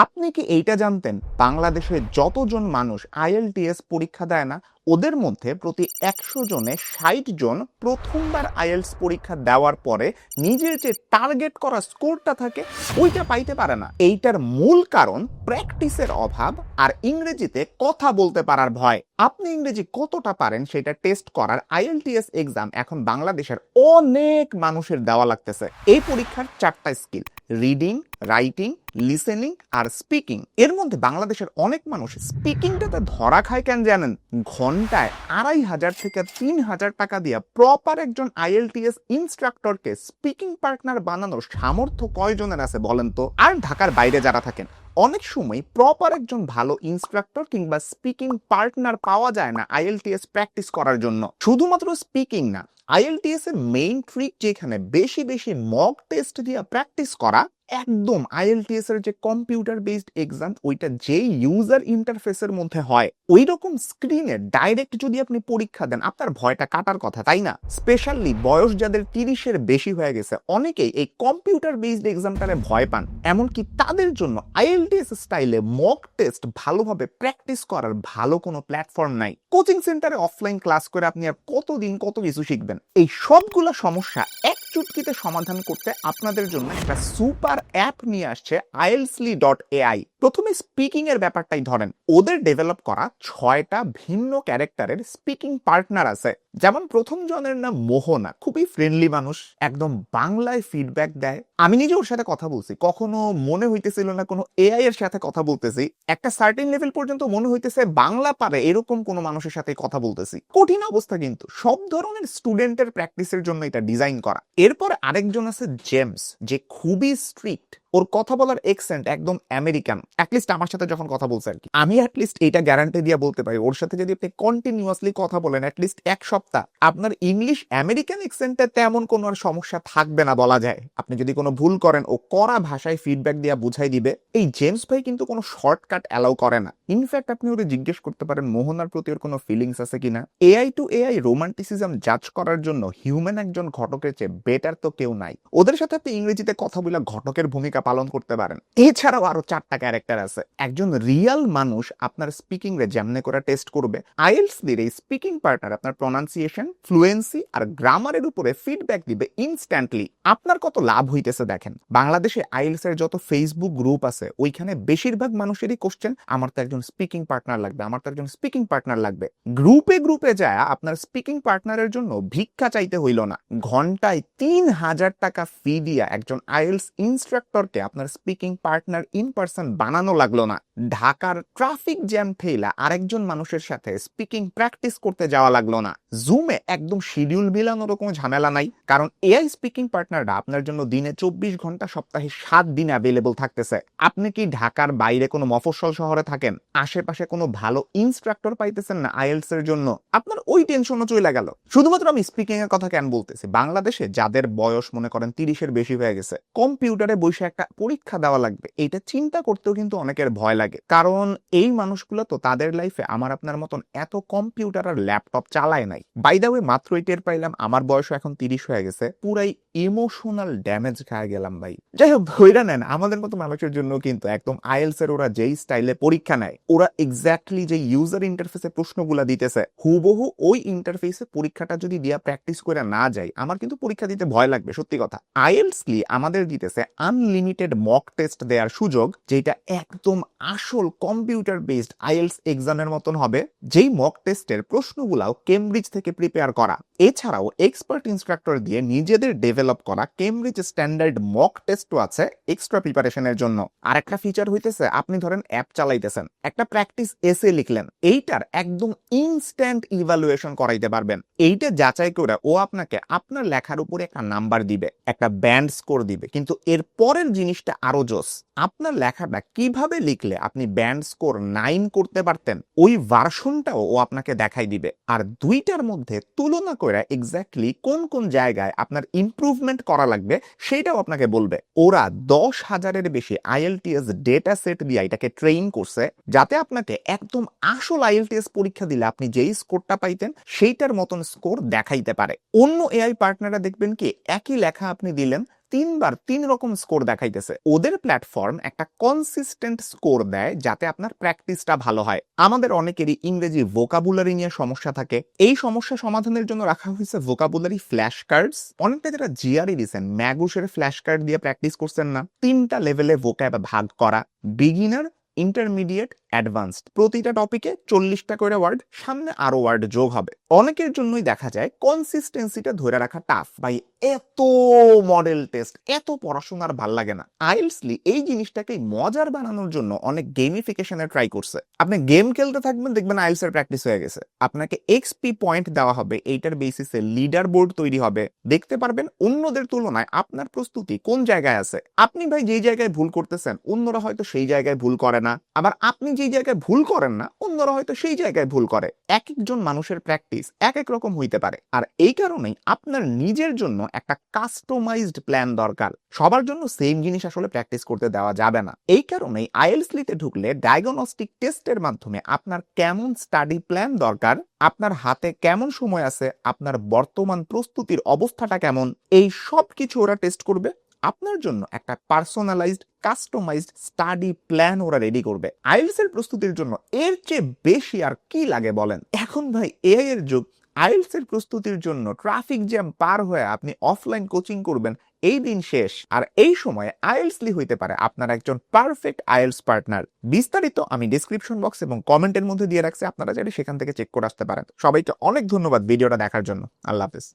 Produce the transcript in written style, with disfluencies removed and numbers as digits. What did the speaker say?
আপনি কি এইটা জানতেন বাংলাদেশে যতজন মানুষ আইএলটিএস পরীক্ষা দেয় না ওদের মধ্যে প্রতি 100 জনে 60 জন প্রথমবার আইএলটিএস পরীক্ষা দেওয়ার পরে নিজের যে টার্গেট করা স্কোরটা থাকে ওইটা পাইতে পারে না। এইটার মূল কারণ প্র্যাকটিসের অভাব আর ইংরেজিতে কথা বলতে পারার ভয়। আপনি ইংরেজি কতটা পারেন সেটা টেস্ট করার আইএলটিএস এক্সাম এখন বাংলাদেশের অনেক মানুষের দেওয়া লাগতেছে। এই পরীক্ষার 4টা স্কিল: রিডিং, রাইটিং, লিসেনিং আর স্পিকিং। এর মধ্যে বাংলাদেশের অনেক মানুষ স্পিকিংটাতে ধরা খায় কেন জানেন? ঘন্টায় 2500 থেকে 3000 টাকা দিয়ে প্রপার একজন আইএলটিএস ইনস্ট্রাক্টরকে স্পিকিং পার্টনার বানানোর সামর্থ্য কয়জনের আছে বলেন তো? আর ঢাকার বাইরে যারা থাকেন, অনেক সময় প্রপার একজন ভালো ইনস্ট্রাক্টর কিংবা স্পিকিং পার্টনার পাওয়া যায় না আইএলটিএস প্র্যাকটিস করার জন্য। শুধুমাত্র স্পিকিং না, আইএলটিএস এর মেইন ট্রিক যেখানে বেশি বেশি মক টেস্ট দিয়ে প্র্যাকটিস করা। একদম আইএলটিএস এর যে কম্পিউটার বেসড এক্সাম ওইটা যে ইউজার ইন্টারফেসের মধ্যে হয় ওই রকম স্ক্রিনে ডাইরেক্ট যদি আপনি পরীক্ষা দেন আপনার ভয়টা কাটার কথা, তাই না? স্পেশালি বয়স যাদের 30-এর বেশি হয়ে গেছে অনেকেই এই কম্পিউটার বেসড এক্সামটারে ভয় পান। এমনকি তাদের জন্য আইএলটিএস স্টাইলে মক টেস্ট ভালোভাবে প্র্যাকটিস করার ভালো কোনো প্ল্যাটফর্ম নাই। কোচিং সেন্টারে অফলাইন ক্লাস করে আপনি আর কতদিন কত কিছু শিখবেন? এই সবগুলো সমস্যা এক চুটকিতে সমাধান করতে আপনাদের জন্য একটা সুপার অ্যাপ নিয়ে আসছে ielsly.ai। প্রথমে স্পিকিং এর ব্যাপারটাই ধরেন, ওদের ডেভেলপ করা 6টা ভিন্ন ক্যারেক্টারের স্পিকিং পার্টনার আছে। যেমন প্রথম জনের নাম মোহনা, খুবই ফ্রেন্ডলি মানুষ, একদম বাংলায় ফিডব্যাক দেয়। আমি নিজে ওর সাথে কথা বলছি, কখনো মনে হইতেছিল না কোনো এআই এর সাথে কথা বলতেছি। একটা সার্টেন লেভেল পর্যন্ত মনে হইতেছে বাংলা পারে এরকম কোনো মানুষের সাথে কথা বলতেছি। কঠিন অবস্থা, কিন্তু সব ধরনের স্টুডেন্টের প্র্যাকটিসের জন্য এটা ডিজাইন করা। এরপর আরেকজন আছে জেমস, যে খুবই স্ট্রিক্ট। ওর কথা বলার এক্সেন্ট একদম আমেরিকান, অ্যাটলিস্ট আমার সাথে যখন কথা বলছে আর কি। আমি অ্যাটলিস্ট এটা গ্যারান্টি দিয়ে বলতে পারি ওর সাথে যদি আপনি কন্টিনিউয়াসলি কথা বলেন অ্যাটলিস্ট 1 সপ্তাহ, আপনার ইংলিশ আমেরিকান এক্সেন্টে তেমন কোনো আর সমস্যা থাকবে না বলা যায়। আপনি যদি কোনো ভুল করেন ও কড়া ভাষায় ফিডব্যাক দিয়ে বুঝাই দিবে। এই জেমস ভাই কিন্তু কোনো শর্টকাট অ্যালাউ করে না। ইনফ্যাক্ট আপনি ওরে জিজ্ঞেস করতে পারেন মোহনার প্রতি ওর কোনো ফিলিংস আছে কিনা। এআই টু এআই রোমান্টিসিজম জাজ করার জন্য হিউম্যান একজন ঘটকের চেয়ে বেটার তো কেউ নাই। ওদের সাথে আপনি ইংরেজিতে কথা বলে ঘটকের ভূমিকা পালন করতে পারেন। এছাড়াও আরো 4টা ক্যারেক্টার আছে। একজন রিয়াল মানুষ আপনার স্পিকিং রে যেমনে করে টেস্ট করবে, আইএলটিএস এই স্পিকিং পার্টনার আপনার প্রনাউন্সিয়েশন, ফ্লুয়েন্সি আর গ্রামারের উপরে ফিডব্যাক দিবে ইনস্ট্যান্টলি। আপনার কত লাভ হইতেছে দেখেন। বাংলাদেশে আইএলটিএস এর যত ফেসবুক গ্রুপ আছে ওইখানে বেশিরভাগ মানুষেরই কোশ্চেন, আমার তো একজন স্পিকিং পার্টনার লাগবে, আমার তো একজন স্পিকিং পার্টনার লাগবে। গ্রুপে গ্রুপে যায় আপনার স্পিকিং পার্টনারের জন্য ভিক্ষা চাইতে হইল না। ঘন্টায় 3000 টাকা ফি দিয়া একজন আইএলটিএস ইনস্ট্রাক্টরকে আপনার স্পিকিং পার্টনার ইন পারসন বানানো লাগলো না। ঢাকার ট্রাফিক জ্যাম ঠেলা আরেকজন মানুষের সাথে স্পিকিং প্র্যাকটিস করতে যাওয়া লাগলো না। জুমে একদম শিডিউল মিলানোর কোনো ঝামেলা নাই, কারণ এআই স্পিকিং পার্টনাররা আপনার জন্য দিনে 24 ঘন্টা সপ্তাহে 7 দিন অ্যাভেলেবল থাকতেছে। আপনি কি ঢাকার বাইরে কোনো মফস্বল শহরে থাকেন, আশেপাশে কোনো ভালো ইনস্ট্রাক্টর পাইতেছেন না আইএলটিএস এর জন্য, আপনার ওই টেনশনও চলে গেল। শুধুমাত্র আমি স্পিকিং এর কথা কেন বলতেছি, বাংলাদেশে যাদের বয়স মনে করেন 30-এর বেশি হয়ে গেছে, কম্পিউটারে বসে একটা পরীক্ষা দেওয়া লাগবে এইটা চিন্তা করতেও কিন্তু অনেকের ভয় লাগে। কারণ এই মানুষগুলো তো তাদের লাইফে আমার আপনার মতন এত কম্পিউটার আর ল্যাপটপ চালায় নাই। বাই দ্য ওয়ে মাত্রই টের পাইলাম আমার বয়স এখন 30 হয়ে গেছে, পুরাই ইমোশনাল ড্যামেজ খায় গেলাম ভাই। যাই হোক, ধইরা নেন আমাদের মতো মানুষের জন্য কিন্তু একদম আইএলটিএস এর ওরা যেই স্টাইলে পরীক্ষা নেয়, ওরা এক্স্যাক্টলি যে ইউজার ইন্টারফেসে প্রশ্নগুলা দিতেছে হুবহু ওই ইন্টারফেসে পরীক্ষাটা যদি দিয়া প্র্যাকটিস করে না যায় আমার কিন্তু পরীক্ষা দিতে ভয় লাগবে। সত্যি কথা, আইএলটিএস আমাদের দিতেছে আনলিমিটেড মক টেস্ট দেওয়ার সুযোগ, যেটা একদম আসল কম্পিউটার বেসড আইএলটিএস এক্সামের মতন হবে, যেই মক টেস্টের প্রশ্নগুলাও কেমব্রিজ থেকে প্রিপেয়ার করা। এছাড়াও এক্সপার্ট ইনস্ট্রাক্টর দিয়ে নিজেদের ডেভেলপ করা কেমব্রিজ স্ট্যান্ডার্ড মক টেস্টও আছে এক্সট্রা প্রিপারেশনের জন্য। আর একটা ফিচার হইতেছে, আপনি ধরেন অ্যাপ চালাইতেছেন, একটা প্র্যাকটিস এসে লিখলেন, এইটার একদম ইনস্ট্যান্ট ইভালুয়েশন করাইতে পারবেন। এইটা যাচাই করে ও আপনাকে আপনার লেখার উপরে একটা নাম্বার দিবে, একটা ব্যান্ড স্কোর দিবে। কিন্তু এর পরের জিনিসটা আরো জোস, আপনার লেখাটা কিভাবে লিখলে আপনি ব্যান্ড স্কোর 9 করতে পারতেন ওই ভার্সনটাও ও আপনাকে দেখাই দিবে। আর দুইটার মধ্যে তুলনা করে এক্স্যাক্টলি কোন কোন জায়গায় আপনার ইমপ্রুভমেন্ট করা লাগবে সেটাও আপনাকে বলবে। ওরা 10,000-এর বেশি আইএলটিএস ডেটা সেট দিয়ে এটাকে ট্রেন করছে, যাতে আপনাকে একদম আসল আইএলটিএস পরীক্ষা দিলে আপনি যেই স্কোরটা পাইতেন সেইটার মতন স্কোর দেখাইতে পারে। অন্য এআই পার্টনাররা দেখবেন কি একই লেখা আপনি দিলেন, 3 বার 3 রকম স্কোর দেখাইতেছে। ওদের প্ল্যাটফর্ম একটা কনসিস্টেন্ট স্কোর দেয় যাতে আপনার প্র্যাকটিসটা ভালো হয়। আমাদের অনেকেরই ইংরেজি ভোকাবুলারি নিয়ে সমস্যা থাকে। এই সমস্যা সমাধানের জন্য রাখা হয়েছে ভোকাবুলারি ফ্ল্যাশ কার্ডস। অনেকটা যেটা জিআরই দিচ্ছেন, ম্যাগুসের ফ্ল্যাশ কার্ড দিয়ে প্র্যাকটিস করছেন না? 3টা লেভেলে ভোক্যাব ভাগ করা, বিগিনার, ইন্টারমিডিয়েট, অ্যাডভান্সড। প্রতিটা টপিকে 40টা করে ওয়ার্ড, সামনে আরো ওয়ার্ড যোগ হবে। অনেকের জন্যই দেখা যায় কনসিস্টেন্সিটা ধরে রাখা টাফ। ভাই এত মডেল টেস্ট, এত পড়াশোনার ভাল লাগে না। আইএলটিএস এই জিনিসটাকে মজার বানানোর জন্য অনেক গেমিফিকেশনে ট্রাই করছে। আপনি গেম খেলতে থাকবেন, দেখবেন আইএলটিএস এর প্র্যাকটিস হয়ে গেছে। আপনাকে এক্সপি পয়েন্ট দেওয়া হবে, এইটার বেসিসে লিডার বোর্ড তৈরি হবে। দেখতে পারবেন অন্যদের তুলনায় আপনার প্রস্তুতি কোন জায়গায় আছে। আপনি ভাই যেই জায়গায় ভুল করতেছেন, অন্যরা হয়তো সেই জায়গায় ভুল করে না। আবার আপনি যেই জায়গায় ভুল করেন না, অন্যরা হয়তো সেই জায়গায় ভুল করে। এক একজন মানুষের প্র্যাকটিস এক এক রকম হইতে পারে। আর এই কারণেই আপনার নিজের জন্য একটা কাস্টমাইজড প্ল্যান দরকার। সবার জন্য সেম জিনিস আসলে প্র্যাকটিস করতে দেওয়া যাবে না। এই কারণেই আইএলটিএস তে ঢুকলে ডায়াগনস্টিক টেস্টের মাধ্যমে আপনার কেমন স্টাডি প্ল্যান দরকার, আপনার হাতে কেমন সময় আছে, আপনার বর্তমান প্রস্তুতির অবস্থাটা কেমন, এই সব কিছু ওরা টেস্ট করবে। আপনার জন্য একটা পার্সোনালাইজড কাস্টমাইজড স্টাডি প্ল্যান ওরা রেডি করবে। আইএলটিএস এর প্রস্তুতির জন্য এর চেয়ে বেশি আর কি লাগে বলেন? এখন ভাই এআই এর যুগ। আইএলটিএস এর প্রস্তুতির জন্য ট্রাফিক জ্যাম পার হয়ে আপনি অফলাইন কোচিং করবেন, এই দিন শেষ। আর এই সময়ে আইএলটিএস হইতে পারে আপনার একজন পারফেক্ট আইএলটিএস পার্টনার। বিস্তারিত আমি ডেসক্রিপশন বক্স এবং কমেন্টের মধ্যে দিয়ে রাখছি, আপনারা চাইলে সেখান থেকে চেক করে আসতে পারেন। সবাইকে অনেক ধন্যবাদ ভিডিওটা দেখার জন্য। আল্লাহ হাফেজ।